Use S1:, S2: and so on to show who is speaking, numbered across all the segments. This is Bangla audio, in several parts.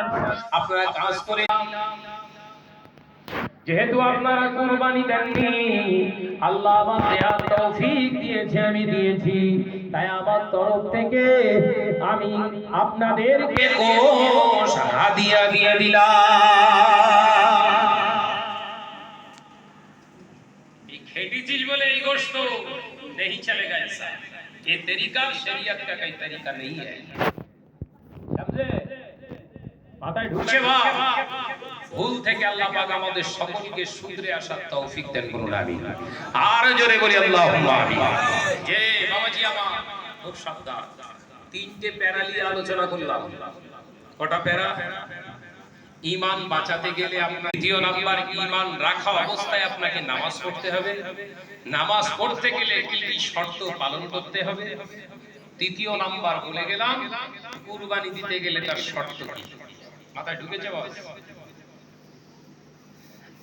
S1: আপনারা কাজ করে, যেহেতু আপনারা কুরবানি দেননি, আল্লাহ আমার দেওয়ার তৌফিক দিয়েছে, আমি দিয়েছি, তাই আমার তরফ থেকে আমি আপনাদেরকে গোশ হাদিয়া দিয়ে দিলাম। ये खेती चीज बोले ये गोश्त तो नहीं चलेगा ऐसा, ये तरीका शरीयत का कोई तरीका नहीं है, समझे? মাথায় ঢুকছে? ভুল থেকে আল্লাহ পাক আমাদের সকলকে শুধরে আসার তৌফিক দেন, বলুন আমিন। আর জোরে বলি আল্লাহুম্মা আমিন। যে বাবাজি আমার খুব সাবধান, তিনটে প্যারা নিয়ে আলোচনা করলাম। কটা প্যারা? ঈমান বাঁচাতে গেলে আপনার দ্বিতীয় নাম্বার, ঈমান রাখা অবস্থায় আপনাকে নামাজ পড়তে হবে। নামাজ পড়তে গেলে কি কি শর্ত পালন করতে হবে। তৃতীয় নাম্বার বলে গেলাম, কুরবানি দিতে গেলে তার শর্ত কি। মাথায় ঢুকেছে বাবা?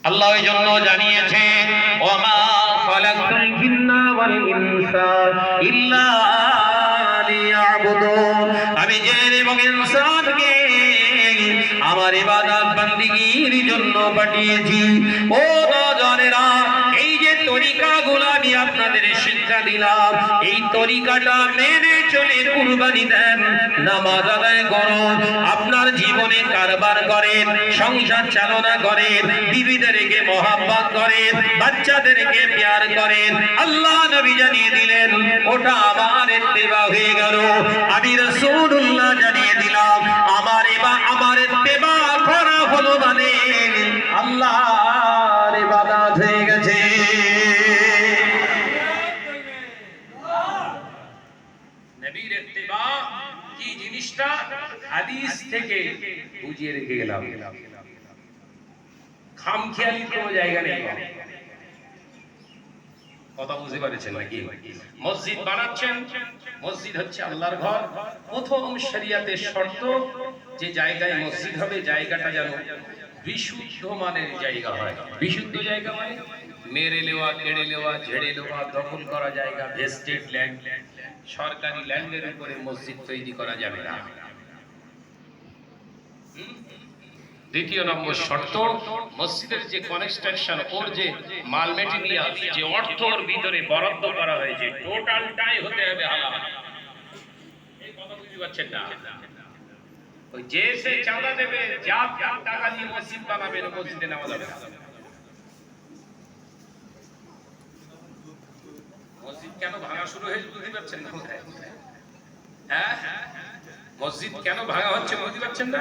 S1: আল্লাহ এই জন্য জানিয়েছেন, ওমা খালাকতুল জিন্না ওয়াল ইনসা ইল্লা লিয়াবুদুন, আমি জিন এবং ইনসানকে আমার ইবাদত বান্দিগির জন্য পাঠিয়েছি। ও নওজওয়ানেরা, এই যে তরিকাগুলো আমি আপনাদের শিক্ষা দিলাম, এই তরিকাটা মেনে চলে কুরবানি দেন, নামাজ আদায় করুন, আপনার জীবনে কারবার করেন, সংসার চালনা করেন, বিবিদেরকে মহব্বত করেন, বাচ্চাদেরকে প্যার করেন, আল্লাহ নবী জানিয়ে দিলেন ওটা আমার ইত্তেবা হয়ে গেল। আমি রাসূলুল্লাহ জানিয়ে দিলাম আমার ইত্তেবা করা হলো মানে আল্লাহর ইবাদত হয়ে গেছে। নবীর ইত্তেবা কি জিনিসটা হাদিস থেকে বুঝিয়ে রেখে গেলাম, খামখেয়ালি কোনো জায়গা নেই। কথা বুঝতে পারছেন নাকি? মসজিদ বানাচ্ছেন, মসজিদ হচ্ছে আল্লাহর ঘর। প্রথম শরিয়াতের শর্ত, যে জায়গায় মসজিদ হবে জায়গাটা যেন বিশুদ্ধ মানের জায়গা হয়। বিশুদ্ধ জায়গা মানে মেরে নেওয়া, কেড়ে নেওয়া, ঝেড়ে নেওয়া, দখল করা জায়গা, ভেস্টেড ল্যান্ড, সরকারি ল্যান্ডের উপরে মসজিদ তৈরি করা যাবে না। দ্বিতীয় নম্বর শর্ত, মসজিদের যে কনস্ট্রাকশন, ওর যে মাল মেটেরিয়াল, যে অর্থর ভিতরে বরাদ্দ করা হয়েছে, টোটালটাই হতে হবে হালাল। এই কথা বুঝতে পারছেন না? ওই যে সে চাঁদা দেবে, যা টাকা দিয়ে মসজিদ বানাবে, মসজিদে নামাজ হবে না। মসজিদ কেন ভাঙা শুরু হয়েছে বুঝতে পারছেন না? হ্যাঁ, মসজিদ কেন ভাঙা হচ্ছে বুঝতে পারছেন না?